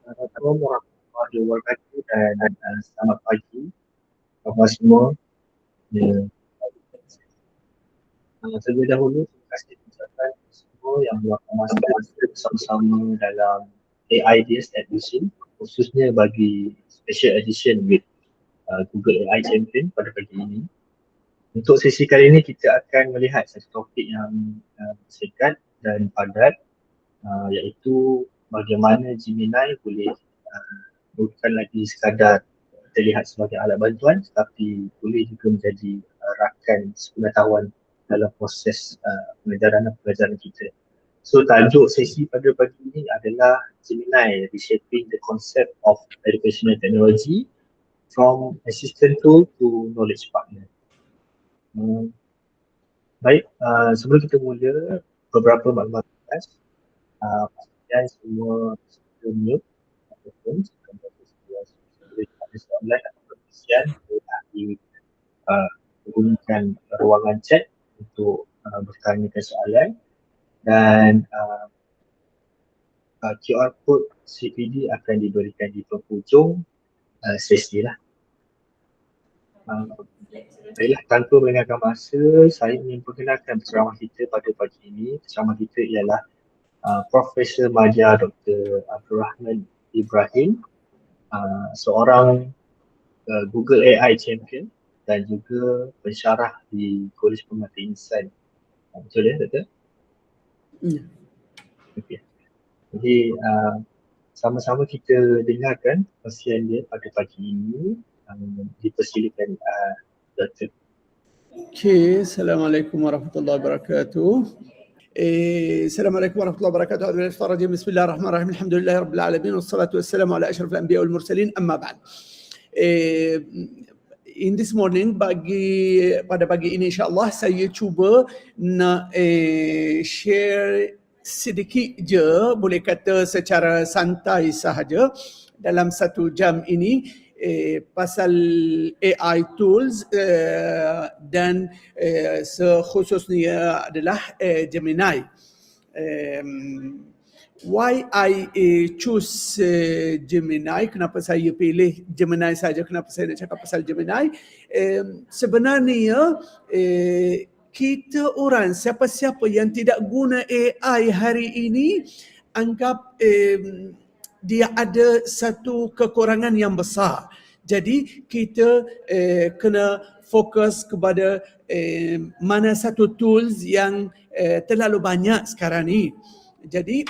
Assalamualaikum warahmatullahi wabarakatuh dan selamat pagi kepada semua. Ya, terlebih dahulu terima kasih ucapkan semua yang meluangkan masa bersama-sama dalam AI Days Edition, khususnya bagi special edition with Google AI Champion pada pagi ini. Untuk sesi kali ini kita akan melihat satu topik yang singkat dan padat, iaitu bagaimana Gemini boleh bukan lagi sekadar terlihat sebagai alat bantuan, tetapi boleh juga menjadi rakan sepengetahuan dalam proses pengajaran dan pelajaran kita. So tajuk sesi pada pagi ini adalah Gemini Reshaping the Concept of Educational Technology from Assistant Tool to Knowledge Partner. Baik, sebelum kita mula, beberapa maklumat khas. Pastikan semua mute ataupun boleh ada soalan atau perkongsian, boleh menggunakan ruangan chat untuk bertanyakan soalan, dan QR code CPD akan diberikan di penghujung sesi lah. Baiklah, tanpa melengahkan masa, saya ingin perkenalkan penceramah kita pada pagi ini. Penceramah kita ialah Profesor Madya Dr. Abdul Rahman Ibrahim, seorang Google AI Champion dan juga pensyarah di Kolej Permata Insan. Betul ya, Doktor? Ya. Okey. Jadi sama-sama kita dengarkan perkongsian dia pada pagi ini. Dipersilakan Doktor. Okay, Assalamualaikum warahmatullahi wabarakatuh. Assalamualaikum warahmatullahi wabarakatuh. A'udzu billahi minasyaitonir rajim. Bismillahirrahmanirrahim. Alhamdulillahirabbil alamin wassalatu wassalamu ala asyrafil anbiya wal mursalin. Amma ba'd. In this morning, pada pagi ini insya-Allah saya cuba nak share sedikit je, boleh kata secara santai sahaja dalam 1 jam ini pasal AI tools dan sekhususnya adalah Gemini. Why I choose Gemini, kenapa saya pilih Gemini saja, kenapa saya nak cakap pasal Gemini? Sebenarnya kita orang, siapa-siapa yang tidak guna AI hari ini anggap dia ada satu kekurangan yang besar. Jadi kita kena fokus kepada mana satu tools yang terlalu banyak sekarang ni. Jadi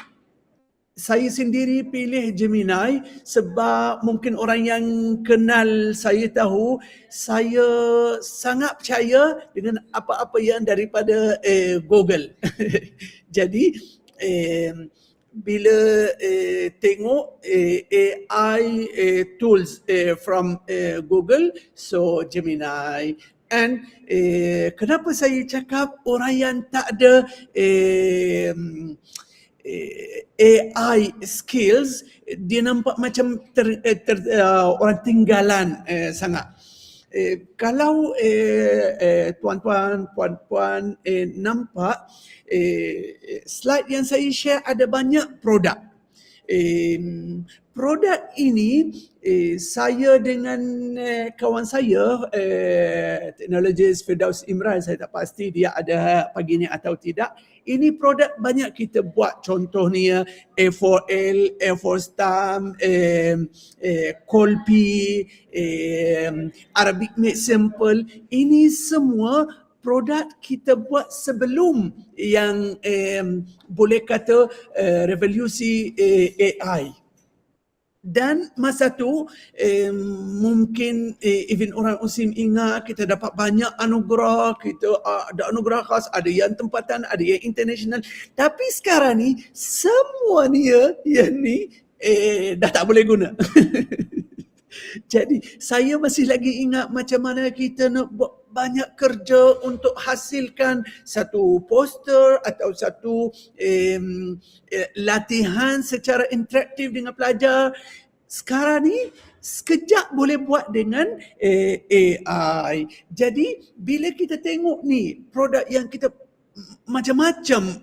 saya sendiri pilih Gemini sebab mungkin orang yang kenal saya tahu saya sangat percaya dengan apa-apa yang daripada Google. Jadi bila tengok AI tools from Google, so Gemini. And kenapa saya cakap orang yang tak ada AI skills, dia nampak macam orang tinggalan sangat. Kalau tuan-tuan, puan-puan nampak slide yang saya share ada banyak produk. Produk ini saya dengan kawan saya teknologis Firdaus Imran, saya tak pasti dia ada pagi ni atau tidak. Ini produk banyak kita buat, contohnya A4L, A4 Stamp, Colpi, Arabic Made Simple. Ini semua produk kita buat sebelum yang boleh kata revolusi AI. Dan masa tu mungkin even orang Muslim ingat kita dapat banyak anugerah, kita ada anugerah khas, ada yang tempatan, ada yang international. Tapi sekarang ni semua ni yang ni dah tak boleh guna. Jadi saya masih lagi ingat macam mana kita nak buat banyak kerja untuk hasilkan satu poster atau satu latihan secara interaktif dengan pelajar. Sekarang ni sekejap boleh buat dengan AI. Jadi bila kita tengok ni produk yang kita macam-macam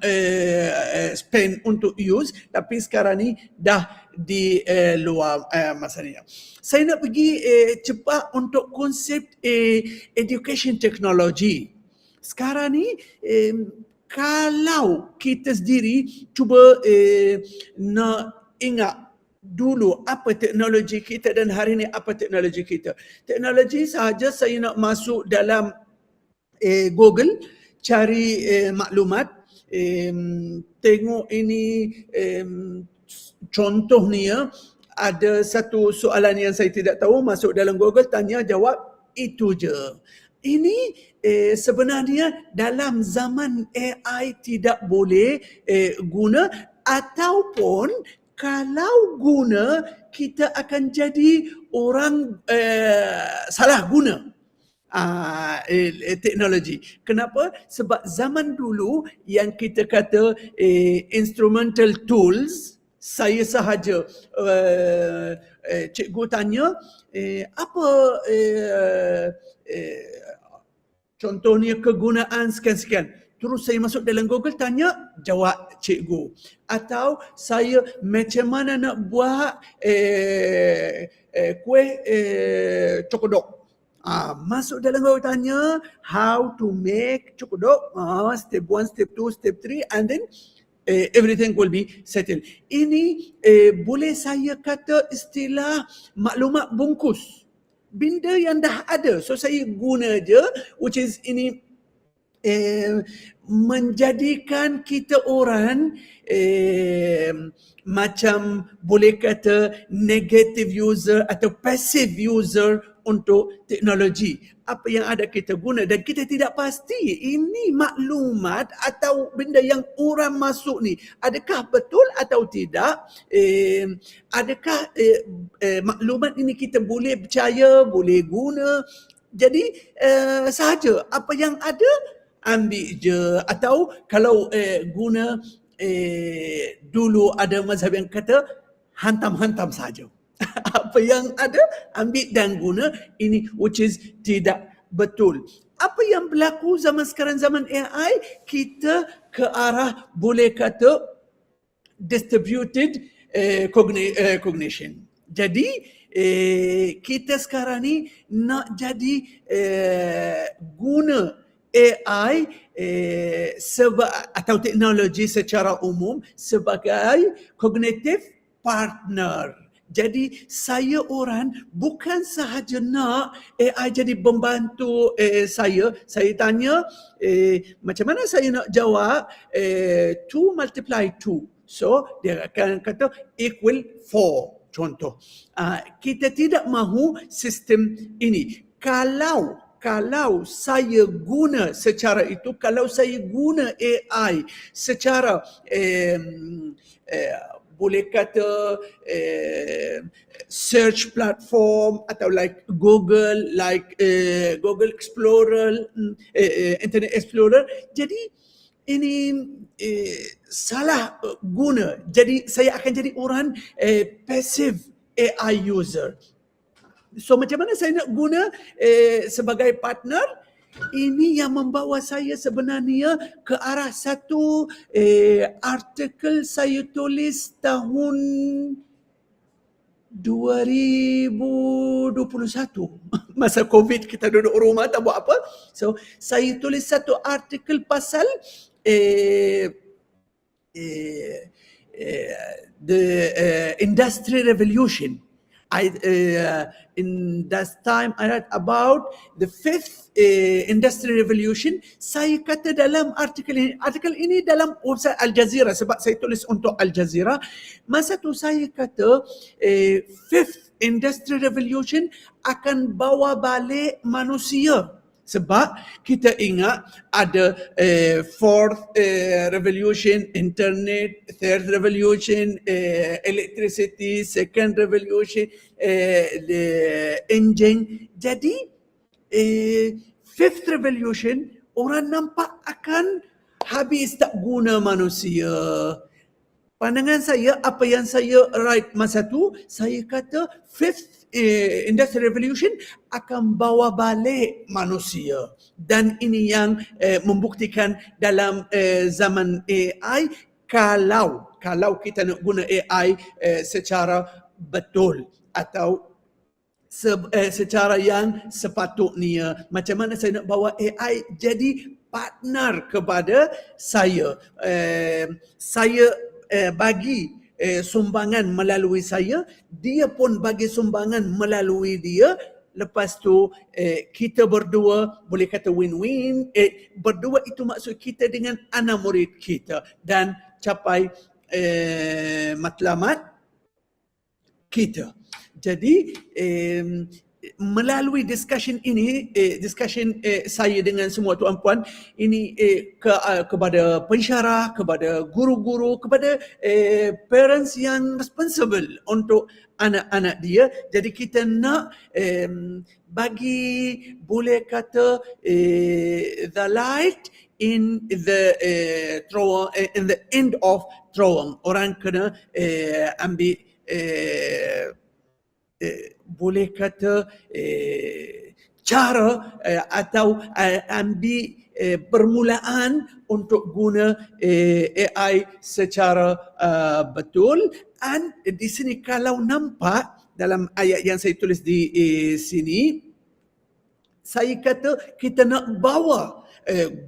spend untuk use, tapi sekarang ni dah di luar masa ni. Saya nak pergi cepat untuk konsep education technology. Sekarang ni kalau kita sendiri cuba nak ingat dulu apa teknologi kita dan hari ni apa teknologi kita. Teknologi sahaja saya nak masuk dalam Google, cari maklumat, tengok ini contohnya ada satu soalan yang saya tidak tahu, masuk dalam Google, tanya, jawab, itu je. Ini sebenarnya dalam zaman AI tidak boleh guna, ataupun kalau guna kita akan jadi orang salah guna teknologi. Kenapa? Sebab zaman dulu yang kita kata instrumental tools, saya sahaja cikgu tanya apa contohnya kegunaan sekian-sekian. Terus saya masuk dalam Google, tanya, jawab cikgu. Atau saya macam mana nak buat kuih cokodok. Masuk dalam Google, tanya how to make cokodok. Step 1, step 2, step 3, and then everything will be settled. Ini boleh saya kata istilah maklumat bungkus. Benda yang dah ada. So saya guna je, which is ini menjadikan kita orang macam boleh kata negative user atau passive user untuk teknologi. Apa yang ada kita guna dan kita tidak pasti ini maklumat atau benda yang orang masuk ni adakah betul atau tidak, adakah maklumat ini kita boleh percaya, boleh guna. Jadi sahaja apa yang ada ambil je, atau kalau guna dulu ada mazhab yang kata hantam-hantam saja. Apa yang ada ambil dan guna, ini which is tidak betul. Apa yang berlaku zaman sekarang, zaman AI, kita ke arah boleh kata distributed cognition. Jadi kita sekarang ni nak jadi guna AI atau teknologi secara umum sebagai cognitive partner. Jadi saya orang bukan sahaja nak AI jadi pembantu saya tanya macam mana saya nak jawab 2 multiply 2. So dia akan kata equal 4 contoh. Kita tidak mahu sistem ini. Kalau saya guna secara itu, kalau saya guna AI secara boleh kata search platform atau like Google, like Google Explorer, Internet Explorer, jadi ini salah guna. Jadi saya akan jadi orang passive AI user. So macam mana saya nak guna sebagai partner? Ini yang membawa saya sebenarnya ke arah satu artikel saya tulis tahun 2021. Masa COVID kita duduk rumah tak buat apa. So saya tulis satu artikel pasal the Industrial Revolution. In that time I write about the 5th Industrial Revolution. Saya kata dalam artikel ini dalam website Al Jazeera, sebab saya tulis untuk Al Jazeera. Masa tu saya kata 5th Industrial Revolution akan bawa balik manusia. Sebab kita ingat ada 4th revolution, internet, 3rd revolution, electricity, 2nd revolution, the engine. Jadi 5th revolution orang nampak akan habis tak guna manusia. Pandangan saya, apa yang saya write masa tu, saya kata 5th Industrial Revolution akan bawa balik manusia. Dan ini yang membuktikan dalam zaman AI, kalau kalau kita nak guna AI secara betul atau secara yang sepatutnya. Macam mana saya nak bawa AI jadi partner kepada saya. Saya bagi sumbangan melalui saya, dia pun bagi sumbangan melalui dia. Lepas tu kita berdua boleh kata win-win. Berdua itu maksud kita dengan anak murid kita dan capai matlamat kita. Jadi melalui discussion ini, saya dengan semua tuan-puan ini kepada pensyarah, kepada guru-guru, kepada parents yang responsible untuk anak-anak dia. Jadi kita nak bagi, boleh kata, the light in the in the end of terowong. Orang kena ambil boleh kata cara atau ambil permulaan untuk guna AI secara betul. Dan di sini kalau nampak dalam ayat yang saya tulis di sini, saya kata kita nak bawa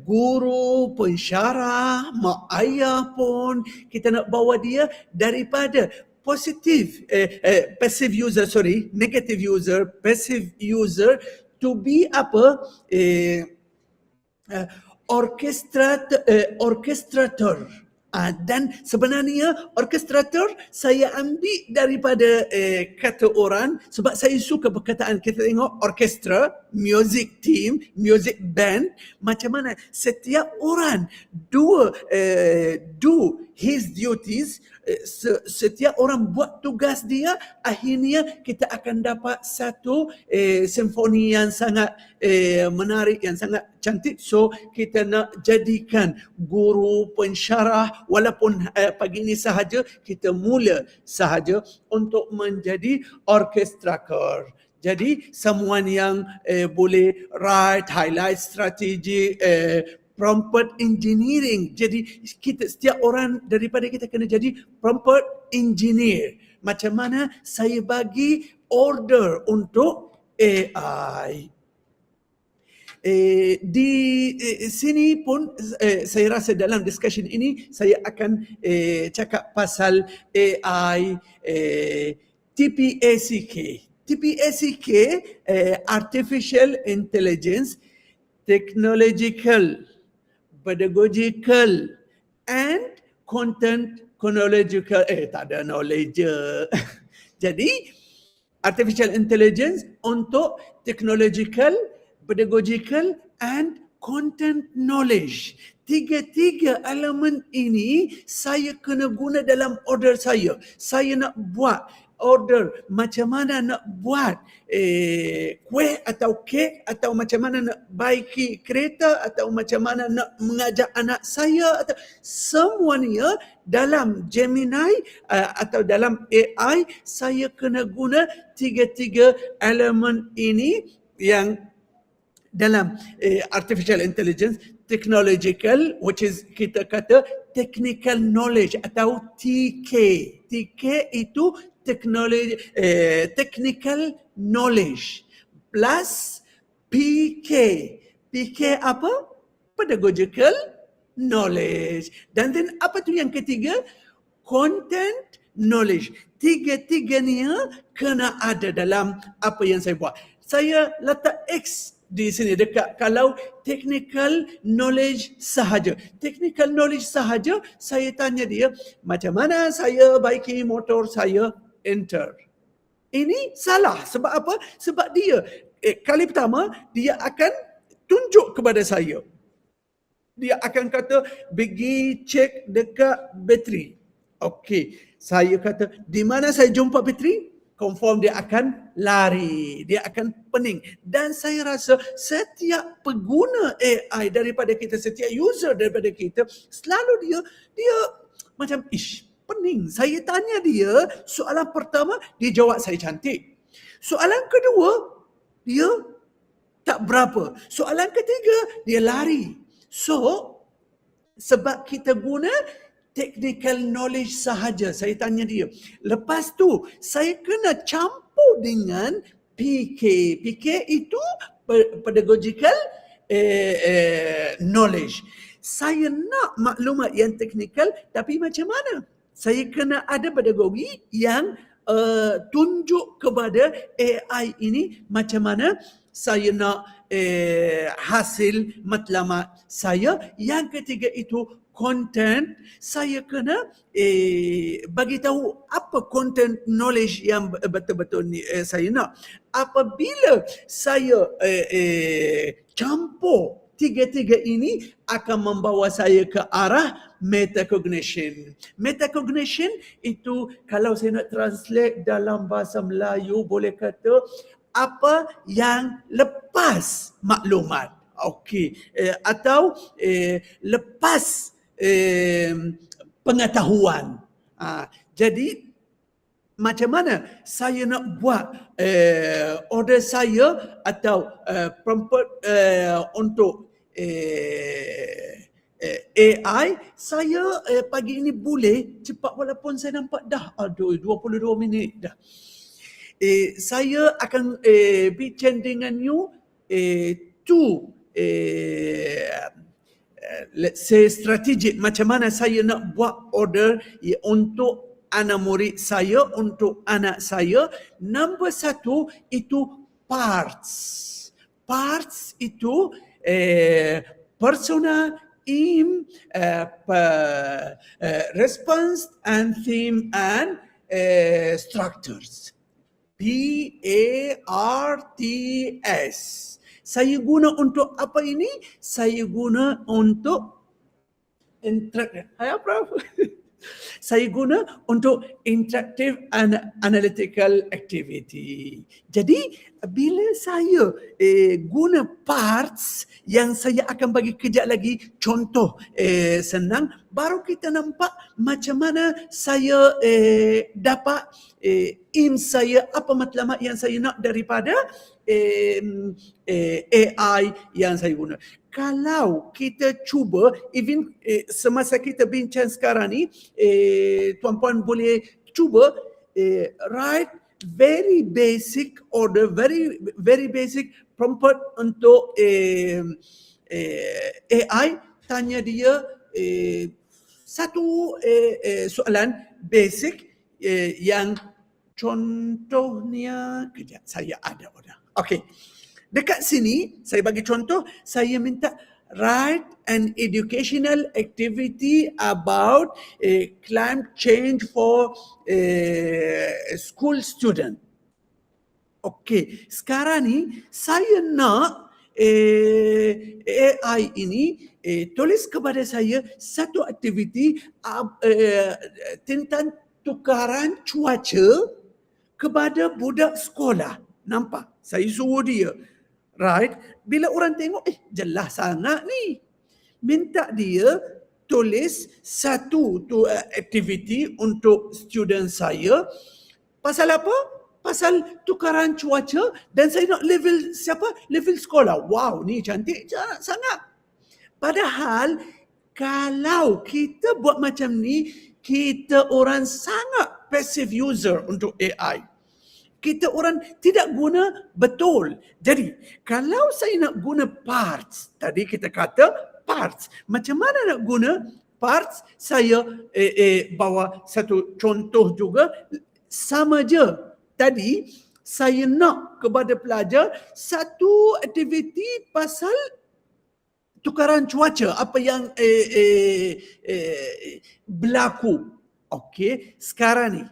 guru, pensyarah, mak ayah pun, kita nak bawa dia daripada passive user, negative user, passive user to be orchestrator. Dan sebenarnya orchestrator saya ambil daripada kata orang, sebab saya suka perkataan. Kita tengok orchestra, music team, music band, macam mana setiap orang do his duties. Setiap orang buat tugas dia, akhirnya kita akan dapat satu simfoni yang sangat menarik, yang sangat cantik. So kita nak jadikan guru, pensyarah, walaupun pagi ini sahaja, kita mula sahaja untuk menjadi orchestrator. Jadi someone yang boleh write, highlight strategi, prompt engineering. Jadi kita, setiap orang daripada kita kena jadi prompt engineer. Macam mana saya bagi order untuk AI. Di sini pun saya rasa dalam discussion ini saya akan cakap pasal AI TPACK. TPACK, Artificial Intelligence, Technological, Pedagogical and Content Chronological. Tak ada knowledge. Jadi Artificial Intelligence untuk technological, pedagogical and content knowledge. Tiga-tiga elemen ini saya kena guna dalam order saya. Saya nak buat order macam mana nak buat kuih atau kek, atau macam mana nak baiki kereta, atau macam mana nak mengajak anak saya, atau semuanya dalam Gemini atau dalam AI. Saya kena guna tiga-tiga elemen ini yang dalam artificial intelligence, technological, which is kita kata technical knowledge atau TK. TK itu technical knowledge plus PK. PK apa? Pedagogical knowledge. Dan then apa tu yang ketiga? Content knowledge. Tiga-tiganya kena ada dalam apa yang saya buat. Saya letak X di sini dekat kalau technical knowledge sahaja. Technical knowledge sahaja, saya tanya dia, macam mana saya baiki motor saya, enter. Ini salah. Sebab apa? Sebab dia kali pertama dia akan tunjuk kepada saya. Dia akan kata, pergi cek dekat bateri. Okey, saya kata, di mana saya jumpa bateri? Confirm dia akan lari, dia akan pening. Dan saya rasa setiap pengguna AI daripada kita, setiap user daripada kita, selalu dia macam pening. Saya tanya dia, soalan pertama, dia jawab saya cantik. Soalan kedua, dia tak berapa. Soalan ketiga, dia lari. So, sebab kita guna technical knowledge sahaja. Saya tanya dia. Lepas tu, saya kena campur dengan PK. PK itu pedagogical knowledge. Saya nak maklumat yang teknikal, tapi macam mana? Saya kena ada pedagogi yang tunjuk kepada AI ini macam mana saya nak hasil matlamat saya. Yang ketiga itu content. Saya kena bagi tahu apa content knowledge yang betul-betul ni saya nak. Apabila saya campur tiga-tiga ini akan membawa saya ke arah metacognition. Metacognition itu kalau saya nak translate dalam bahasa Melayu boleh kata apa yang lepas maklumat. Okey, atau lepas pengetahuan. Jadi macam mana saya nak buat order saya atau prompt untuk AI, saya pagi ini boleh cepat walaupun saya nampak dah 22 minit dah. Saya akan bincang dengan you let's say strategik macam mana saya nak buat order untuk anak murid saya, untuk anak saya. Nombor satu itu parts. Parts itu persona, aim, response and theme and structures. PARTS. Saya guna untuk apa ini? Saya guna untuk saya guna untuk interactive and analytical activity. Jadi bila saya guna parts yang saya akan bagi kejap lagi contoh senang, baru kita nampak macam mana saya dapat aim saya, apa matlamat yang saya nak daripada AI yang saya guna. Kalau kita cuba, even semasa kita bincang sekarang ni, tuan-puan boleh cuba write very basic order, very basic prompt untuk AI. Tanya dia satu soalan basic yang contohnya, kejap saya ada order. Okey. Dekat sini, saya bagi contoh, saya minta write an educational activity about climate change for school student. Okey, sekarang ni saya nak AI ini tulis kepada saya satu aktiviti tentang tukaran cuaca kepada budak sekolah. Nampak? Saya suruh dia. Right? Bila orang tengok, jelas sangat ni. Minta dia tulis satu aktiviti untuk student saya. Pasal apa? Pasal tukaran cuaca dan saya nak level siapa? Level sekolah. Wow, ni cantik sangat. Padahal kalau kita buat macam ni, kita orang sangat passive user untuk AI. Kita orang tidak guna betul. Jadi, kalau saya nak guna parts, tadi kita kata parts. Macam mana nak guna parts? Saya bawa satu contoh juga. Sama je. Tadi, saya nak kepada pelajar satu aktiviti pasal tukaran cuaca. Apa yang berlaku. Okey, sekarang ni,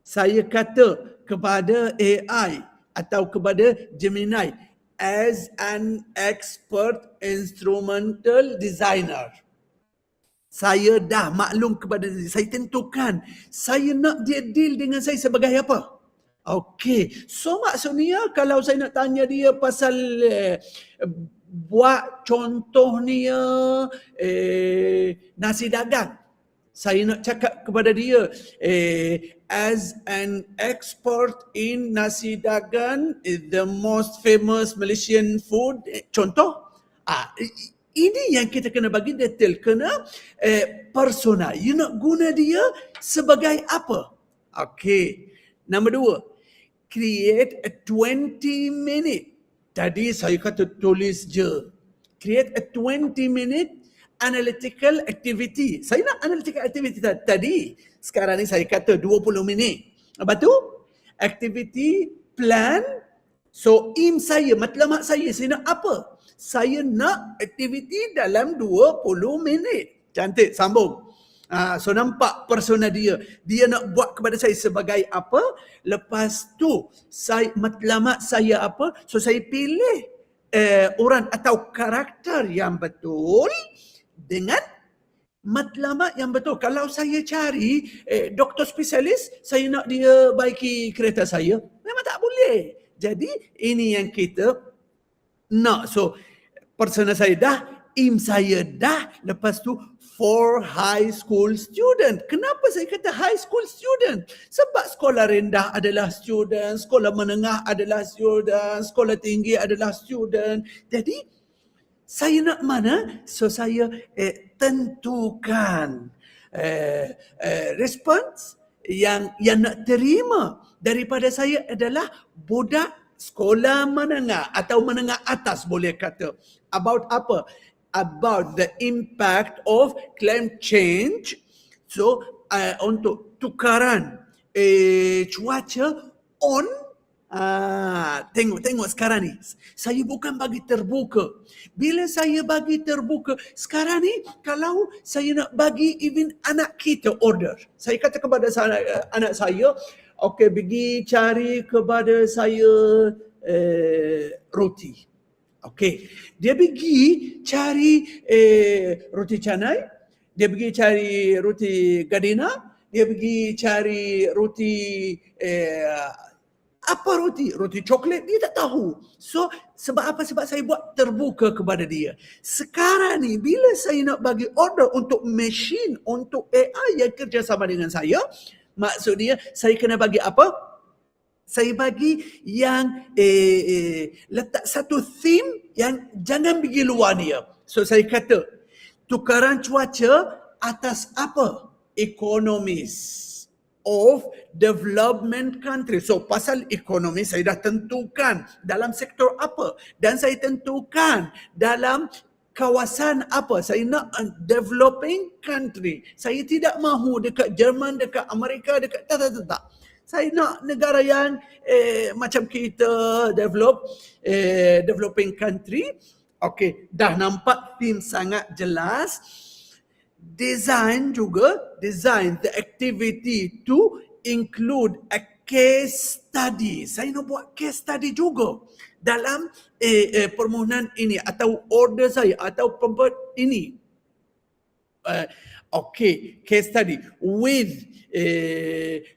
saya kata kepada AI atau kepada Gemini as an expert instrumental designer. Saya dah maklum kepada dia, saya tentukan saya nak dia deal dengan saya sebagai apa. Okey, so maksudnya kalau saya nak tanya dia pasal buat contohnya nasi dagang, saya nak cakap kepada dia as an expert in nasi dagang, the most famous Malaysian food. Contoh, ini yang kita kena bagi detail. Kena persona. You nak guna dia sebagai apa? Okay. Nombor 2, create a 20-minute. Tadi saya kata tulis je. Create a 20-minute analytical activity. Saya nak analytical activity tadi. Sekarang ni saya kata 20 minit. Lepas tu, activity plan. So, aim saya, matlamat saya nak apa? Saya nak aktiviti dalam 20 minit. Cantik, sambung. So nampak persona dia. Dia nak buat kepada saya sebagai apa? Lepas tu, matlamat saya apa? So saya pilih orang atau karakter yang betul dengan matlamat yang betul. Kalau saya cari doktor spesialis, saya nak dia baiki kereta saya, memang tak boleh. Jadi ini yang kita nak. So persona saya dah, aim saya dah. Lepas tu for high school student. Kenapa saya kata high school student? Sebab sekolah rendah adalah student, sekolah menengah adalah student, sekolah tinggi adalah student. Jadi saya nak mana? So saya tentukan respons yang nak terima daripada saya adalah budak sekolah menengah atau menengah atas boleh kata. About apa? About the impact of climate change. So untuk tukaran cuaca on tengok sekarang ni. Saya bukan bagi terbuka. Bila saya bagi terbuka, sekarang ni kalau saya nak bagi even anak kita order. Saya kata kepada anak saya, okey, pergi cari kepada saya roti. Okey, dia pergi cari roti canai, dia pergi cari roti Gardena, dia pergi cari roti apa roti? Roti coklat, dia tak tahu. So, sebab apa? Sebab saya buat terbuka kepada dia. Sekarang ni, bila saya nak bagi order untuk machine, untuk AI yang kerjasama dengan saya, maksudnya saya kena bagi apa? Saya bagi yang letak satu theme yang jangan pergi luar dia. So saya kata, tukaran cuaca atas apa? Economies of development country. So pasal ekonomi saya dah tentukan dalam sektor apa. Dan saya tentukan dalam kawasan apa. Saya nak developing country. Saya tidak mahu dekat Jerman, dekat Amerika, dekat tak. Saya nak negara yang macam kita developing country. Okey, dah nampak theme sangat jelas. Design the activity to include a case study. Saya nak buat case study juga dalam permohonan ini atau order saya atau pembuat ini. Okay, case study with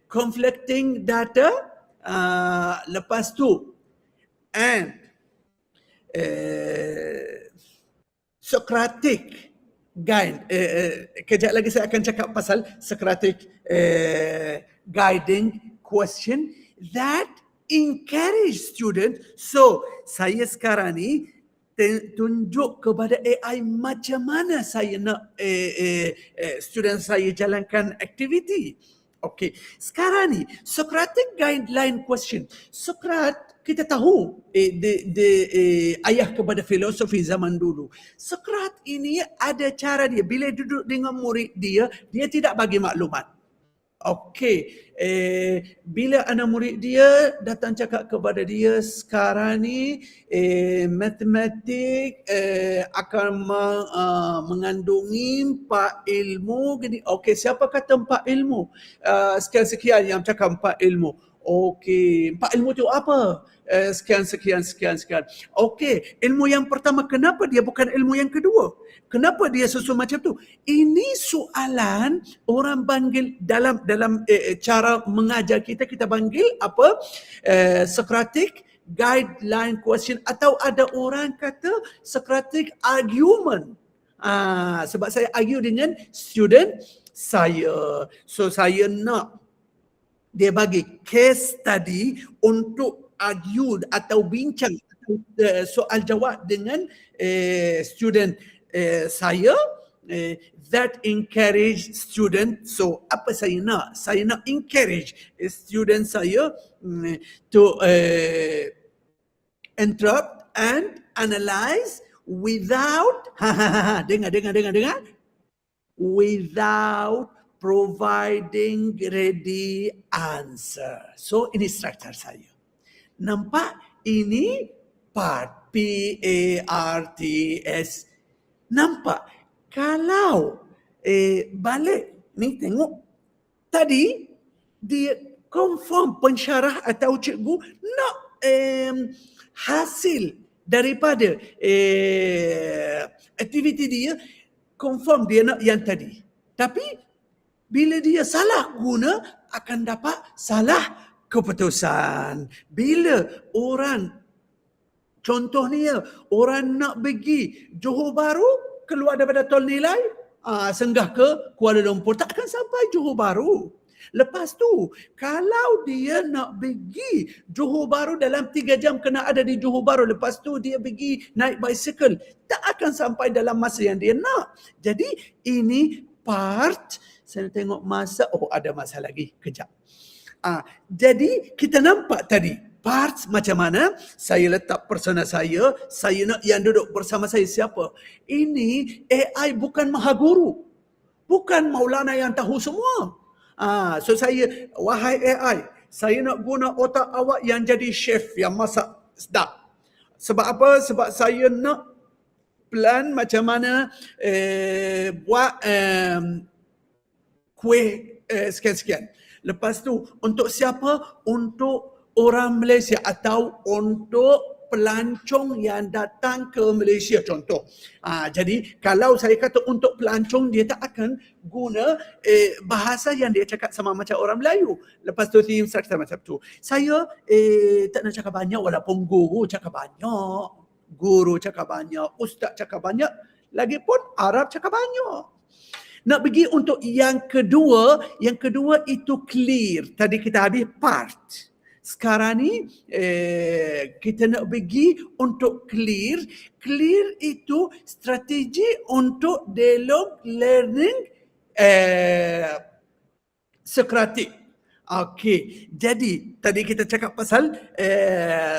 conflicting data, lepas tu and Socratic guide. Kejap lagi saya akan cakap pasal Socratic guiding question that encourage student. So saya sekarang ni tunjuk kepada AI macam mana saya nak student saya jalankan aktiviti. Okey, sekarang ni Socratic guideline question. Socrates kita tahu ayah kepada filosofi zaman dulu. Socrates ini ada cara dia bila duduk dengan murid dia tidak bagi maklumat. Okey, bila anak murid dia datang cakap kepada dia sekarang ni matematik akan mengandungi 4 ilmu gini. Okey, siapa kata 4 ilmu? Sekian-sekian yang cakap 4 ilmu. Okey, 4 ilmu tu apa? Sekian. Okey, ilmu yang pertama, kenapa dia bukan ilmu yang kedua? Kenapa dia susun macam tu? Ini soalan orang panggil dalam cara mengajar kita panggil apa? Socratic guideline question, atau ada orang kata Socratic argument. Sebab saya argue dengan student saya. So saya nak dia bagi case study untuk argue atau bincang soal jawab dengan student saya that encourage student. So apa saya nak? Saya nak encourage student saya to interrupt and analyze without dengar without providing ready answer. So ini struktur saya. Nampak? Ini part PARTS. Nampak? Kalau balik ni tengok tadi dia confirm pensyarah atau cikgu nak hasil daripada aktiviti dia, confirm dia nak yang tadi. Tapi bila dia salah guna akan dapat salah keputusan. Bila orang, contohnya orang nak pergi Johor Bahru, keluar daripada tol nilai, senggah ke Kuala Lumpur, tak akan sampai Johor Bahru. Lepas tu, kalau dia nak pergi Johor Bahru dalam 3 jam kena ada di Johor Bahru, lepas tu dia pergi naik bicycle, tak akan sampai dalam masa yang dia nak. Jadi ini part, saya tengok masa, ada masa lagi, kejap. Jadi kita nampak tadi, parts macam mana saya letak persona saya nak yang duduk bersama saya siapa. Ini AI bukan mahaguru, bukan Maulana yang tahu semua. So saya, wahai AI, saya nak guna otak awak yang jadi chef yang masak sedap. Sebab apa? Sebab saya nak plan macam mana buat kuih sekian-sekian. Lepas tu untuk siapa? Untuk orang Malaysia atau untuk pelancong yang datang ke Malaysia contoh. Jadi kalau saya kata untuk pelancong, dia tak akan guna bahasa yang dia cakap sama macam orang Melayu. Lepas tu theme structure macam tu. Saya tak nak cakap banyak walaupun guru cakap banyak. Guru cakap banyak, ustaz cakap banyak, lagipun Arab cakap banyak. Nak pergi untuk yang kedua itu clear. Tadi kita habis part. Sekarang ni kita nak pergi untuk clear. Clear itu strategi untuk dialog learning Sokratik. Okey, jadi tadi kita cakap pasal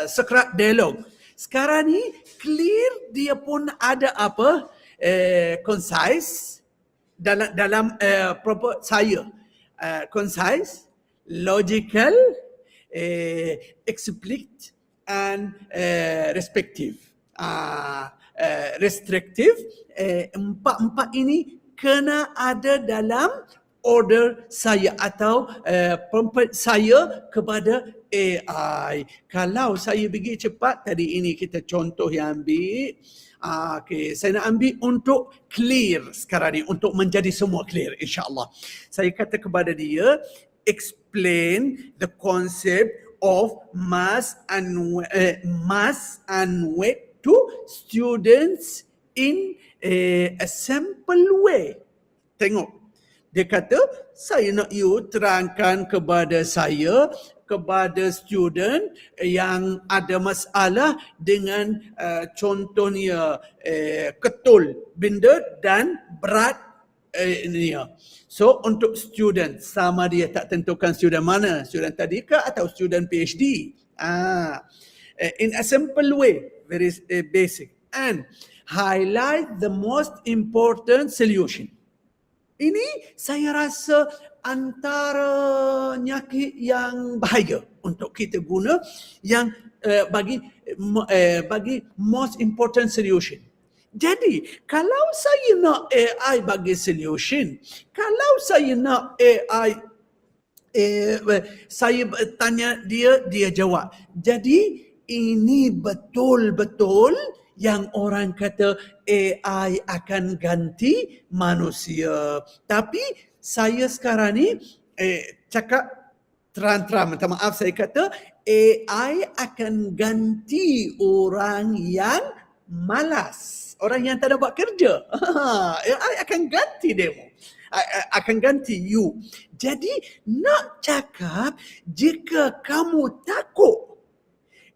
Sokrat dialog. Sekarang ni clear dia pun ada apa? Concise dalam proper saya. Concise, logical, explicit and restrictive. Restrictive, empat ini kena ada dalam order saya atau prompt saya kepada AI. Kalau saya pergi cepat, tadi ini kita contoh yang ambil. Okay, saya nak ambil untuk clear sekarang ni, untuk menjadi semua clear insyaAllah. Saya kata kepada dia, explain the concept of mass and weight to students in a simple way. Tengok, dia kata, saya nak you terangkan kepada saya, kepada student yang ada masalah dengan contohnya ketul benda dan berat ini. So untuk student, sama dia tak tentukan student mana, student tadika atau student PhD. In a simple way, very basic, and highlight the most important solution. Ini saya rasa antara nyakit yang bahaya untuk kita guna, yang bagi most important solution. Jadi kalau saya nak AI bagi solution, kalau saya nak AI saya tanya dia jawab. Jadi ini betul-betul yang orang kata AI akan ganti manusia. Tapi saya sekarang ni cakap terang-terang, minta maaf, saya kata AI akan ganti orang yang malas, orang yang tak ada buat kerja. AI akan ganti demo, akan ganti you. Jadi nak cakap, jika kamu takut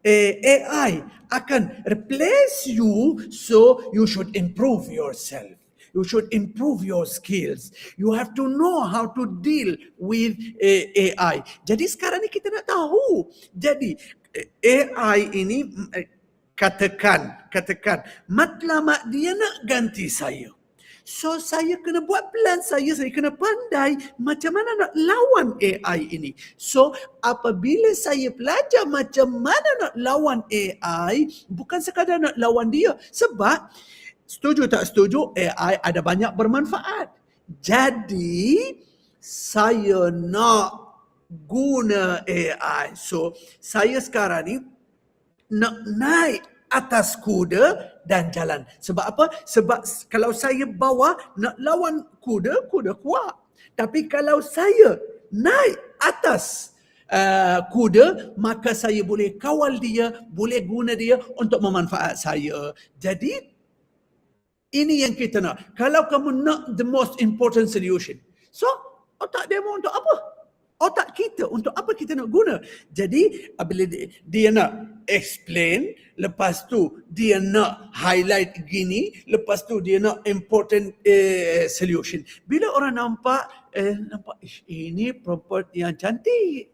AI akan replace you, so you should improve yourself. You should improve your skills. You have to know how to deal with AI. Jadi sekarang ni kita nak tahu. Jadi AI ini katakan matlamat dia nak ganti saya. So saya kena buat plan saya kena pandai macam mana nak lawan AI ini. So apabila saya belajar macam mana nak lawan AI, bukan sekadar nak lawan dia. Sebab setuju tak setuju, AI ada banyak bermanfaat. Jadi saya nak guna AI. So saya sekarang ni nak naik atas kuda dan jalan. Sebab apa? Sebab kalau saya bawa nak lawan kuda kuat. Tapi kalau saya naik atas kuda, maka saya boleh kawal dia, boleh guna dia untuk memanfaat saya. Jadi ini yang kita nak. Kalau kamu nak the most important solution, so otak demo untuk apa? Otak kita untuk apa kita nak guna? Jadi apabila dia nak explain, lepas tu dia nak highlight gini, lepas tu dia nak important solution. Bila orang nampak ini perempuan yang cantik,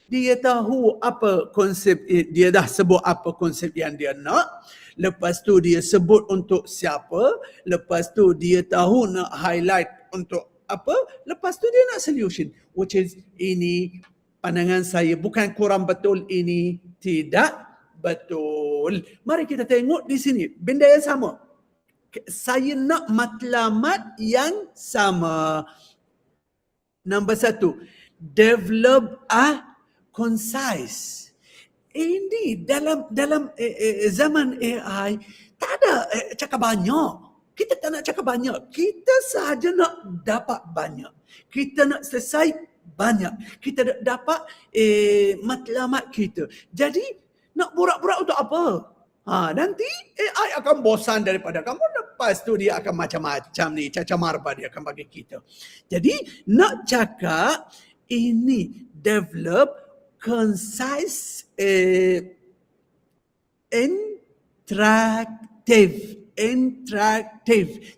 dia tahu apa konsep, dia dah sebut apa konsep yang dia nak, lepas tu dia sebut untuk siapa, lepas tu dia tahu nak highlight untuk apa, lepas tu dia nak solution, which is ini pandangan saya bukan kurang betul, ini tidak betul. Mari kita tengok di sini benda yang sama. Saya nak matlamat yang sama. Nombor 1, develop a concise. Ini dalam zaman AI tak ada cakap banyak. Kita tak nak cakap banyak. Kita sahaja nak dapat banyak. Kita nak selesai banyak. Kita nak dapat matlamat kita. Jadi nak borak-borak untuk apa? Nanti AI akan bosan daripada kamu. Lepas tu dia akan macam-macam ni. Caca marba dia akan bagi kita. Jadi nak cakap ini develop concise interaktif.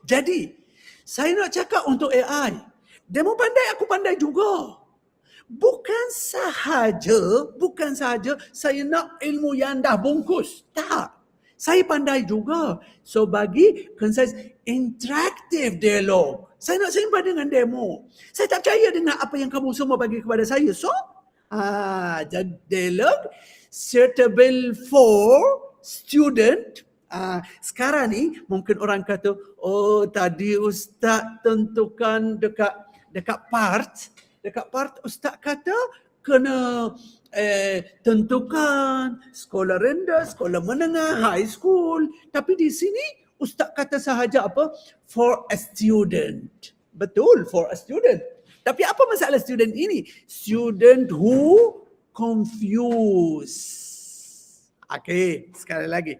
Jadi, saya nak cakap untuk AI. Demo pandai, aku pandai juga. Bukan sahaja saya nak ilmu yang dah bungkus. Tak. Saya pandai juga. So, bagi concise interaktif dialog. Saya nak seimbang dengan demo. Saya tak percaya dengan apa yang kamu semua bagi kepada saya. So, jadi dialog suitable for student. Sekarang ni mungkin orang kata, oh tadi Ustaz tentukan dekat part Ustaz kata kena tentukan sekolah rendah, sekolah menengah, high school. Tapi di sini Ustaz kata sahaja apa? For a student. Betul, for a student. Tapi apa masalah student ini? Student who confused. Okey, sekali lagi.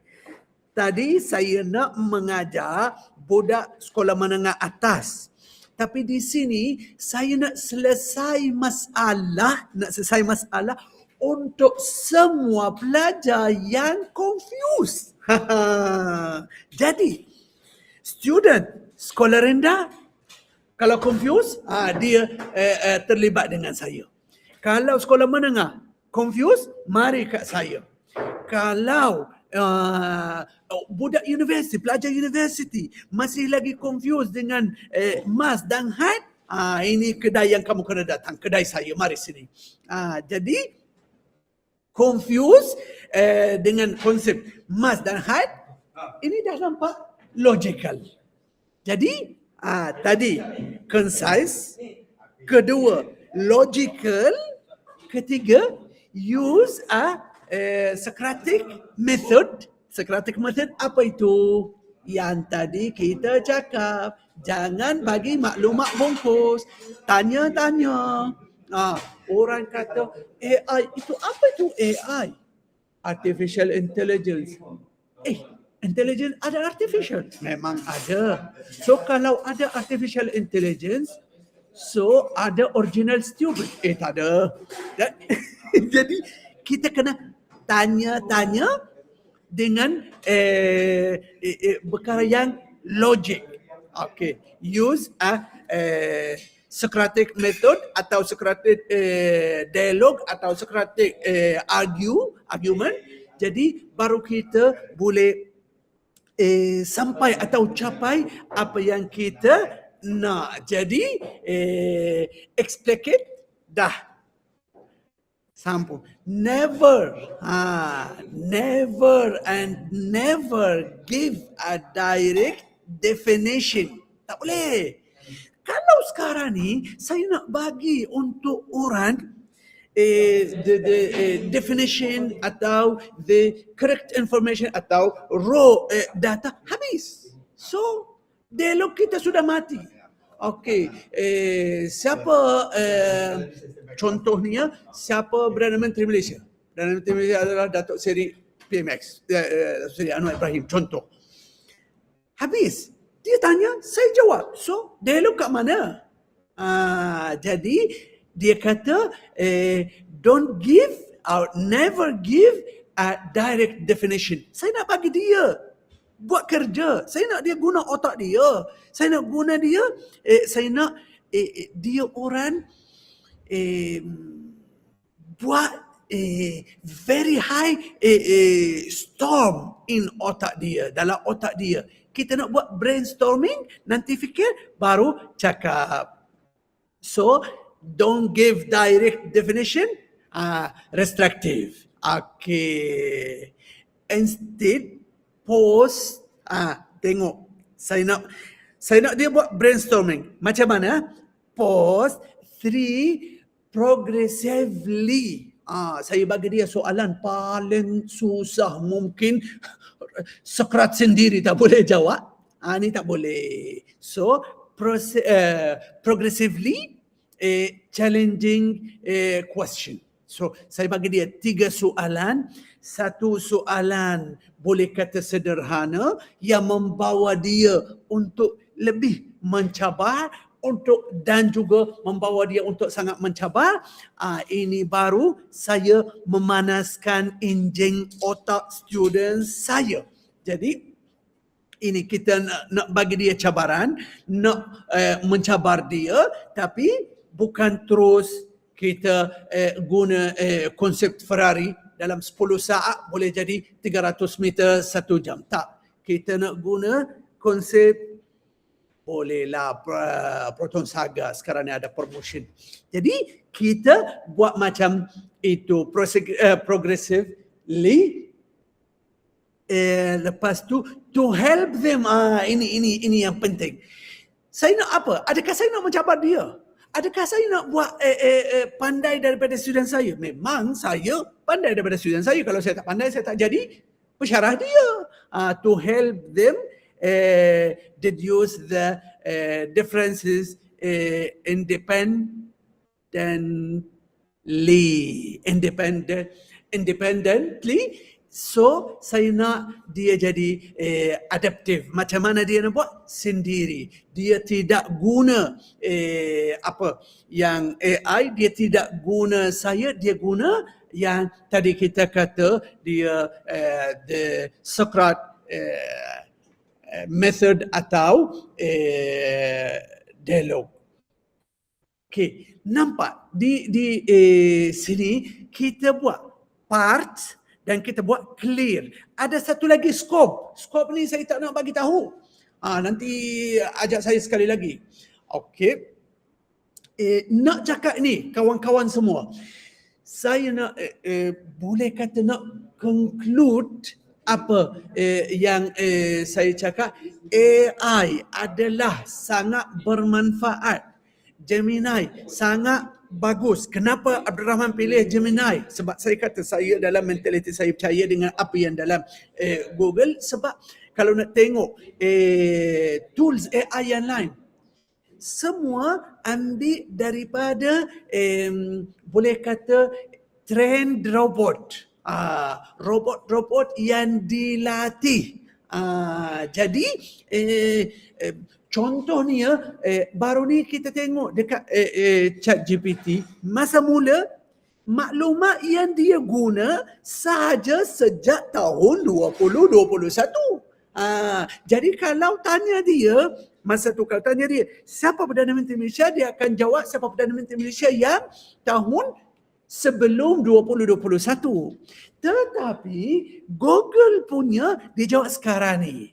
Tadi saya nak mengajar budak sekolah menengah atas. Tapi di sini saya nak selesai masalah untuk semua pelajar yang confused. Jadi, student sekolah rendah, kalau confused, dia terlibat dengan saya. Kalau sekolah menengah confused, mari kat saya. Kalau budak universiti, pelajar universiti masih lagi confused dengan mas dan height, ini kedai yang kamu kena datang, kedai saya, mari sini. Jadi confused dengan konsep mas dan height, ini dah nampak logical. Jadi tadi concise, kedua logical, ketiga use a Socratic method. Socratic method apa itu? Yang tadi kita cakap, jangan bagi maklumat bungkus, tanya-tanya. Orang kata AI itu apa itu AI? Artificial intelligence. Intelligence ada artificial? Memang ada. So kalau ada artificial intelligence, so ada original stupid? Tak ada. Jadi kita kena tanya-tanya dengan perkara yang logik. Okay, use a Socratic method atau Socratic dialog atau Socratic argument. Jadi baru kita boleh sampai atau capai apa yang kita nak. Jadi explicit dah sampun. Never and never give a direct definition. Tak boleh. Kalau sekarang ni saya nak bagi untuk orang the definition atau the correct information atau raw data, habis. So dialog kita sudah mati. Okey, siapa contohnya, siapa Perdana Menteri Malaysia? Perdana Menteri Malaysia adalah Datuk Seri PMX, Datuk Seri Anwar Ibrahim, contoh. Habis, dia tanya, saya jawab. So, dialog kat mana? Jadi, dia kata, don't give or never give a direct definition. Saya nak bagi dia buat kerja. Saya nak dia guna otak dia. Saya nak guna dia, saya nak dia orang buat very high storm in otak dia, dalam otak dia. Kita nak buat brainstorming, nanti fikir, baru cakap. So, don't give direct definition, restrictive. Okay. Instead, pause, tengok. Saya nak dia buat brainstorming. Macam mana? Pause, 3, progressively. Saya bagi dia soalan paling susah mungkin. Socrates sendiri tak boleh jawab. Ni tak boleh. So, progressively challenging question. So, saya bagi dia 3 soalan. Satu soalan boleh kata sederhana yang membawa dia untuk lebih mencabar dan juga membawa dia untuk sangat mencabar. Ini baru saya memanaskan enjin otak student saya. Jadi ini kita nak bagi dia cabaran, nak mencabar dia, tapi bukan terus kita guna konsep Ferrari dalam 10 saat boleh jadi 300 meter 1 jam. Tak. Kita nak guna konsep bolehlah Proton Saga sekarang ni ada promotion. Jadi kita buat macam itu progressively. Lepas tu to help them, ini yang penting. Saya nak apa? Adakah saya nak mencabar dia? Adakah saya nak buat pandai daripada student saya? Memang saya pandai daripada student saya. Kalau saya tak pandai, saya tak jadi pensyarah dia. To help them deduce the differences independently. So, saya nak dia jadi adaptive. Macam mana dia nak buat? Sendiri. Dia tidak guna yang AI, dia tidak guna saya, dia guna yang tadi kita kata dia the Socrates method atau dialog. Okay, nampak di sini kita buat part dan kita buat clear. Ada satu lagi scope. Scope ni saya tak nak bagi tahu. Nanti ajak saya sekali lagi. Okay. Nak cakap ni kawan-kawan semua. Saya nak boleh kata nak conclude apa yang saya cakap. AI adalah sangat bermanfaat. Gemini sangat bagus. Kenapa Abdul Rahman pilih Gemini? Sebab saya kata saya dalam mentaliti saya percaya dengan apa yang dalam Google. Sebab kalau nak tengok tools AI yang lain, semua ambil daripada boleh kata trained robot. Robot-robot yang dilatih. Jadi contohnya baru ni kita tengok dekat ChatGPT, masa mula maklumat yang dia guna sahaja sejak tahun 2021. Jadi kalau tanya dia, masa tu kalau tanya dia, siapa Perdana Menteri Malaysia, dia akan jawab siapa Perdana Menteri Malaysia yang tahun sebelum 2021. Tetapi Google punya dia jawab sekarang ni.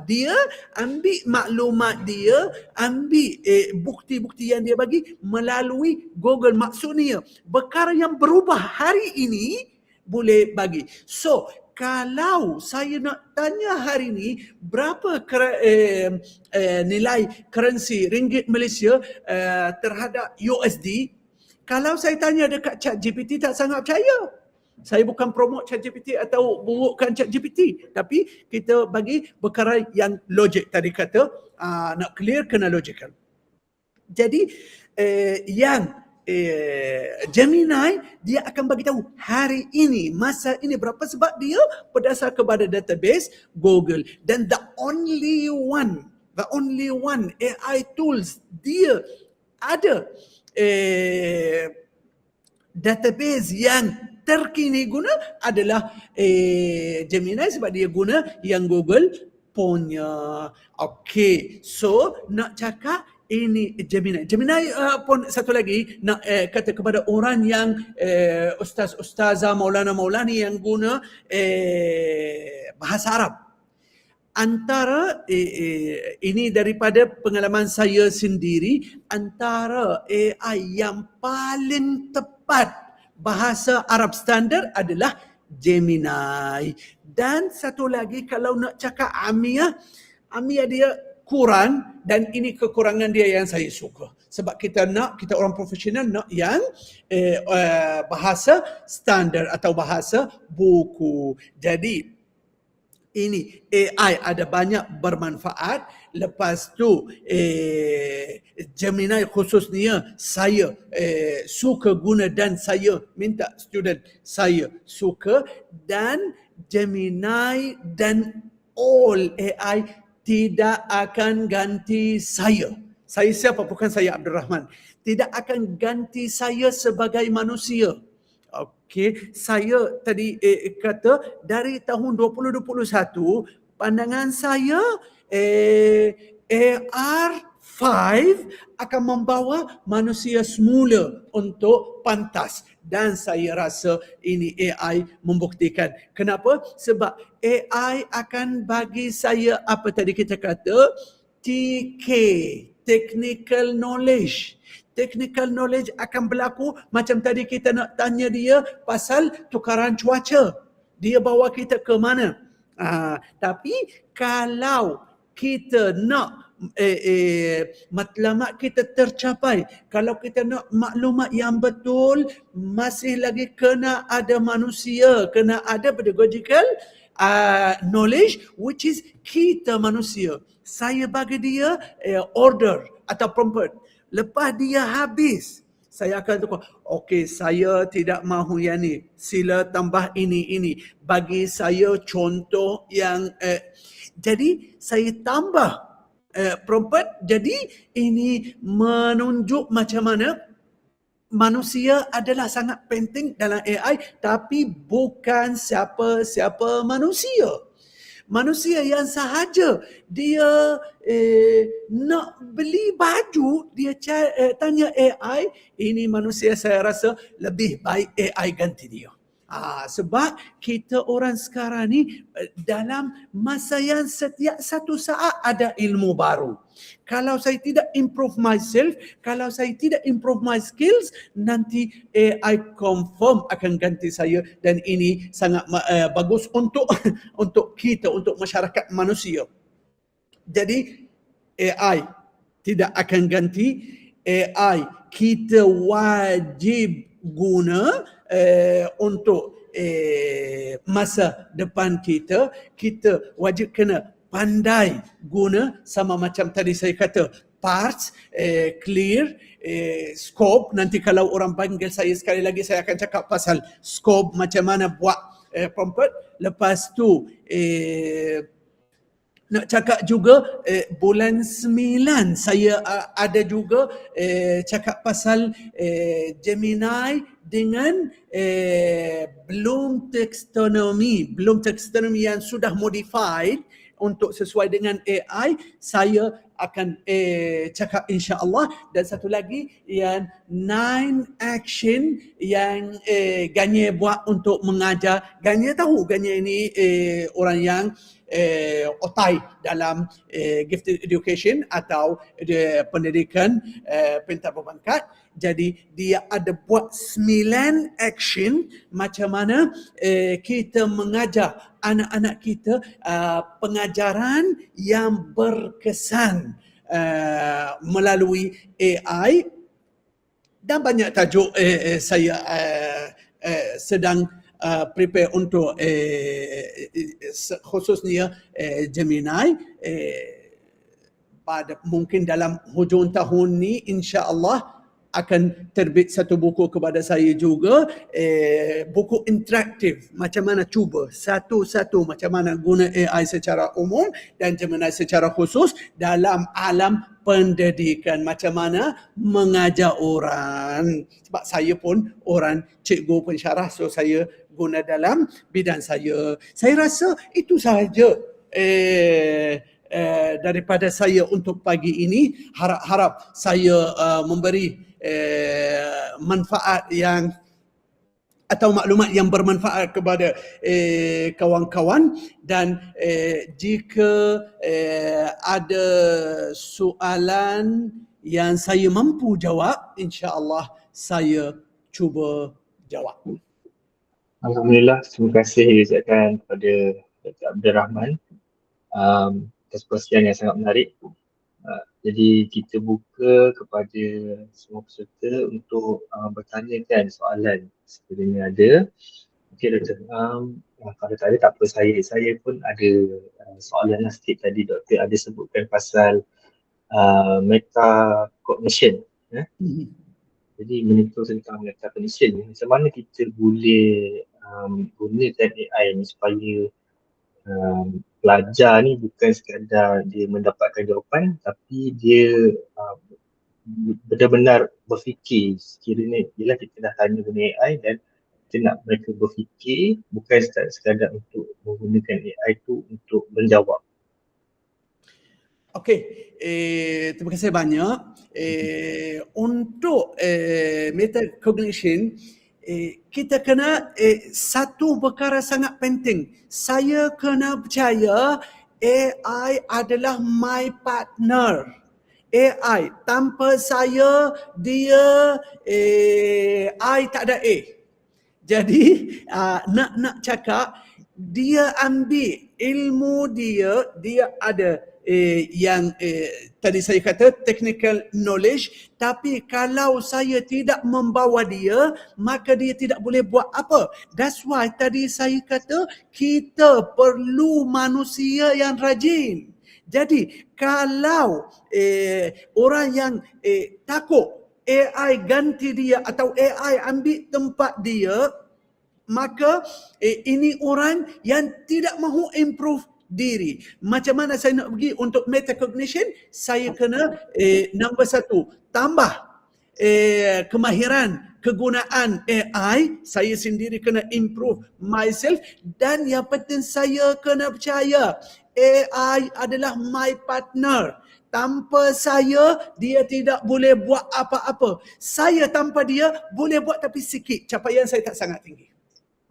Dia ambil maklumat dia, ambil bukti-bukti yang dia bagi melalui Google. Maksudnya perkara yang berubah hari ini boleh bagi. So kalau saya nak tanya hari ni berapa nilai currency ringgit Malaysia terhadap USD, kalau saya tanya dekat ChatGPT tak sangat percaya. Saya bukan promote ChatGPT atau burukkan ChatGPT, tapi kita bagi perkara yang logik. Tadi kata nak clear kena logical. Jadi yang Gemini dia akan bagi tahu hari ini, masa ini berapa, sebab dia berdasar kepada database Google. Dan the only one AI tools dia ada database yang terkini guna adalah Gemini, sebab dia guna yang Google punya. Okay, so nak cakap ini Gemini pun satu lagi nak kata kepada orang yang ustazah maulana-maulani yang guna bahasa Arab. Antara ini daripada pengalaman saya sendiri, antara AI yang paling tepat bahasa Arab standard adalah Gemini. Dan satu lagi, kalau nak cakap Amia dia kurang, dan ini kekurangan dia yang saya suka. Sebab kita orang profesional nak yang bahasa standard atau bahasa buku. Jadi ini AI ada banyak bermanfaat. Lepas tu Gemini khususnya saya suka guna, dan saya minta student saya suka. Dan Gemini dan all AI tidak akan ganti saya. Saya siapa? Bukan saya Abdul Rahman. Tidak akan ganti saya sebagai manusia. Okey, saya tadi kata dari tahun 2021 pandangan saya AR5 akan membawa manusia semula untuk pantas, dan saya rasa ini AI membuktikan. Kenapa? Sebab AI akan bagi saya apa tadi kita kata TK, technical knowledge. Technical knowledge akan berlaku macam tadi kita nak tanya dia pasal tukaran cuaca. Dia bawa kita ke mana? Tapi kalau kita nak matlamat kita tercapai, kalau kita nak maklumat yang betul, masih lagi kena ada manusia, kena ada pedagogical knowledge, which is kita manusia. Saya bagi dia order atau prompt. Lepas dia habis, saya akan tukar. Okey, saya tidak mahu yang ni. Sila tambah ini. Bagi saya contoh yang jadi saya tambah prompt. Jadi ini menunjuk macam mana manusia adalah sangat penting dalam AI, tapi bukan siapa-siapa manusia. Manusia yang sahaja dia nak beli baju, dia tanya AI, ini manusia saya rasa lebih baik AI ganti dia. Sebab kita orang sekarang ni dalam masa yang setiap satu saat ada ilmu baru. Kalau saya tidak improve myself, kalau saya tidak improve my skills, nanti AI confirm akan ganti saya, dan ini sangat bagus untuk kita, untuk masyarakat manusia. Jadi AI tidak akan ganti. AI kita wajib guna untuk masa depan kita. Kita wajib kena pandai guna, sama macam tadi saya kata parts, clear, scope. Nanti kalau orang panggil saya sekali lagi, saya akan cakap pasal scope, macam mana buat prompt. Lepas tu nak cakap juga bulan 9 saya ada juga cakap pasal Gemini dengan belum taxonomy yang sudah modified untuk sesuai dengan AI, saya akan cakap insya-Allah. Dan satu lagi yang 9 action yang Ganye buat untuk mengajar. Ganye tahu, Ganye ini orang yang otai dalam gifted education atau pendidikan pintar berpangkat. Jadi dia ada buat 9 action macam mana kita mengajar anak-anak kita pengajaran yang berkesan melalui AI. Dan banyak tajuk saya sedang prepare untuk khususnya Gemini. Mungkin dalam hujung tahun ni insya-Allah akan terbit satu buku kepada saya juga, buku interaktif macam mana cuba satu-satu macam mana guna AI secara umum dan Gemini secara khusus dalam alam pendidikan, macam mana mengajar orang. Sebab saya pun orang cikgu pensyarah, so saya guna dalam bidang saya. Saya rasa itu sahaja daripada saya untuk pagi ini. Harap saya memberi manfaat yang atau maklumat yang bermanfaat kepada kawan-kawan. Dan jika ada soalan yang saya mampu jawab, insya-Allah saya cuba jawab. Alhamdulillah, terima kasih ucapkan kepada Dr. Abdul Rahman atas perkongsian yang sangat menarik. Jadi kita buka kepada semua peserta untuk bertanyakan soalan sekiranya ada. Okey Dr. Kalau tak ada tak apa, saya pun ada soalan sikit. Tadi Doktor ada sebutkan pasal metacognition. Jadi menyentuh tentang metacognition, macam mana kita boleh gunakan AI ni supaya pelajar ni bukan sekadar dia mendapatkan jawapan, tapi dia benar-benar berfikir. Sekiranya bila kita dah tanya guna AI dan kita nak mereka berfikir, bukan sekadar untuk menggunakan AI tu untuk menjawab. Okey, terima kasih banyak. Untuk metacognition, kita kena satu perkara sangat penting. Saya kena percaya AI adalah my partner. AI tanpa saya, dia I tak ada A. Jadi nak cakap dia ambil ilmu dia ada yang tadi saya kata technical knowledge, tapi kalau saya tidak membawa dia, maka dia tidak boleh buat apa. That's why tadi saya kata kita perlu manusia yang rajin. Jadi kalau orang yang takut AI ganti dia atau AI ambil tempat dia, maka ini orang yang tidak mahu improve diri. Macam mana saya nak pergi untuk metacognition? Saya kena number 1, tambah kemahiran kegunaan AI. Saya sendiri kena improve myself. Dan yang penting saya kena percaya AI adalah my partner. Tanpa saya, dia tidak boleh buat apa-apa. Saya tanpa dia boleh buat tapi sikit. Capaian saya tak sangat tinggi.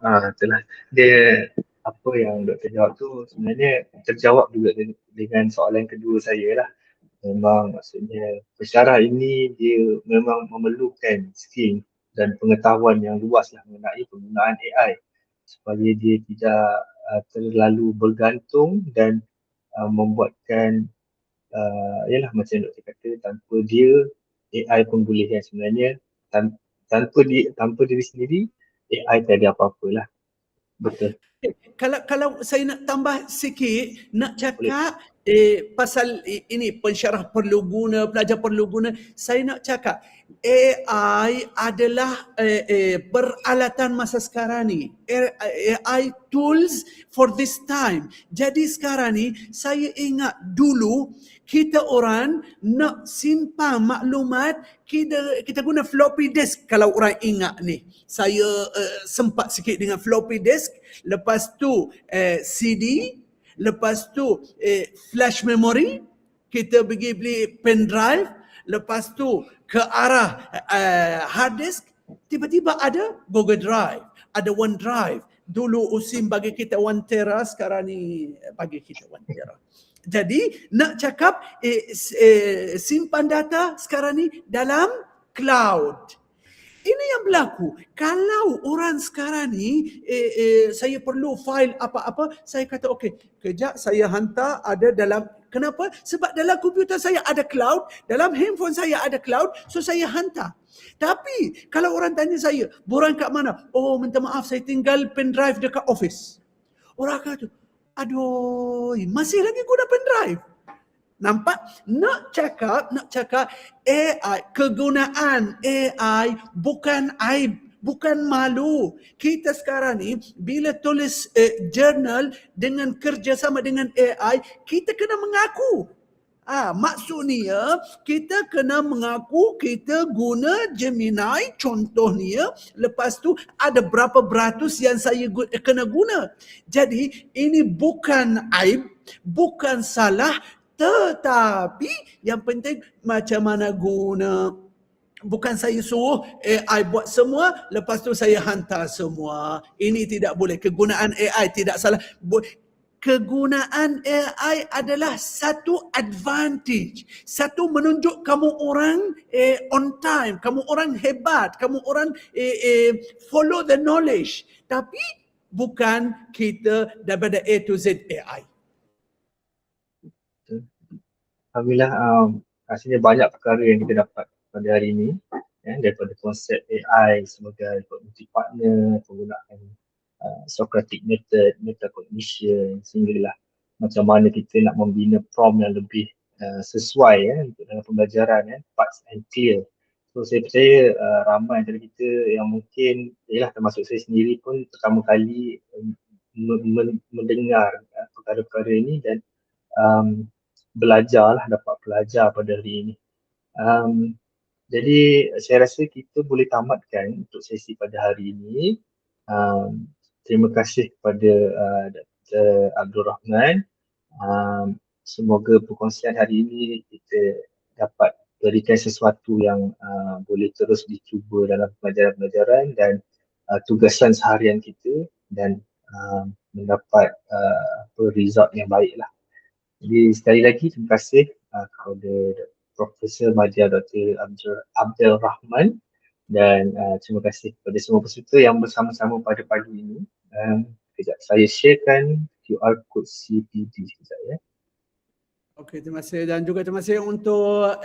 Itulah. Dia apa yang doktor jawab tu sebenarnya terjawab juga dengan soalan kedua saya lah. Memang maksudnya pensyarah ini dia memang memerlukan skill dan pengetahuan yang luas lah mengenai penggunaan AI supaya dia tidak terlalu bergantung dan membuatkan ialah macam doktor kata, tanpa dia AI pun boleh kan sebenarnya. Tanpa diri sendiri AI tak ada apa-apa lah. Betul. Kalau saya nak tambah sikit, nak cakap pasal ini pensyarah perlu guna, pelajar perlu guna, saya nak cakap AI adalah peralatan masa sekarang ni. AI tools for this time. Jadi sekarang ni saya ingat dulu kita orang nak simpan maklumat, kita guna floppy disk kalau orang ingat ni. Saya sempat sikit dengan floppy disk, lepas tu CD, lepas tu flash memory, kita pergi beli pen drive, lepas tu ke arah hard disk, tiba-tiba ada Google Drive, ada OneDrive. Dulu Usim bagi kita 1 tera, sekarang ni bagi kita 1 tera. Jadi nak cakap simpan data sekarang ni dalam cloud. Ini yang berlaku. Kalau orang sekarang ni, saya perlu file apa-apa, saya kata okey, kejap saya hantar ada dalam, kenapa? Sebab dalam komputer saya ada cloud, dalam handphone saya ada cloud, so saya hantar. Tapi kalau orang tanya saya, borang kat mana? Oh, minta maaf, saya tinggal pen drive dekat office. Orang kata, aduh, masih lagi guna pen drive. Nampak? Nak cakap AI, kegunaan AI bukan aib, bukan malu. Kita sekarang ni bila tulis jurnal dengan kerjasama dengan AI, kita kena mengaku. Maksudnya kita kena mengaku kita guna Gemini contohnya, lepas tu ada berapa beratus yang saya kena guna. Jadi ini bukan aib, bukan salah, tetapi yang penting macam mana guna. Bukan saya suruh AI buat semua, lepas tu saya hantar semua. Ini tidak boleh. Kegunaan AI tidak salah. Kegunaan AI adalah satu advantage. Satu menunjuk kamu orang on time, kamu orang hebat, kamu orang follow the knowledge. Tapi bukan kita daripada A to Z AI. Alhamdulillah, rasanya banyak perkara yang kita dapat pada hari ini, daripada konsep AI sebagai cognitive partner, penggunaan Socratic method, metacognition, sehinggalah macam mana kita nak membina prompt yang lebih sesuai untuk dalam pembelajaran, parts and clear. So saya percaya ramai antara kita yang mungkin, termasuk saya sendiri pun pertama kali mendengar perkara-perkara ini dan dapat belajar pada hari ini. Jadi saya rasa kita boleh tamatkan untuk sesi pada hari ini. Terima kasih kepada Dr. Abdul Rahman. Semoga perkongsian hari ini kita dapat berikan sesuatu yang boleh terus dicuba dalam pelajaran-pelajaran dan tugasan seharian kita dan mendapat result yang baiklah. Jadi sekali lagi terima kasih kepada Profesor Madya Dr. Abdul Rahman dan terima kasih kepada semua peserta yang bersama-sama pada pagi ini. Kejap saya sharekan QR code CPD sekejap ya. Okey, terima kasih dan juga terima kasih untuk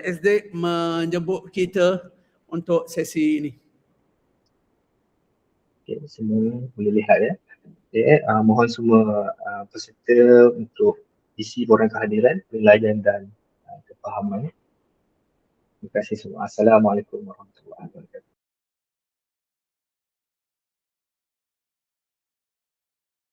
SD menjemput kita untuk sesi ini. Okay, semua boleh lihat ya. Okay, mohon semua peserta untuk isi borang kehadiran, penilaian dan kefahaman. Terima kasih semua. Assalamualaikum warahmatullahi wabarakatuh.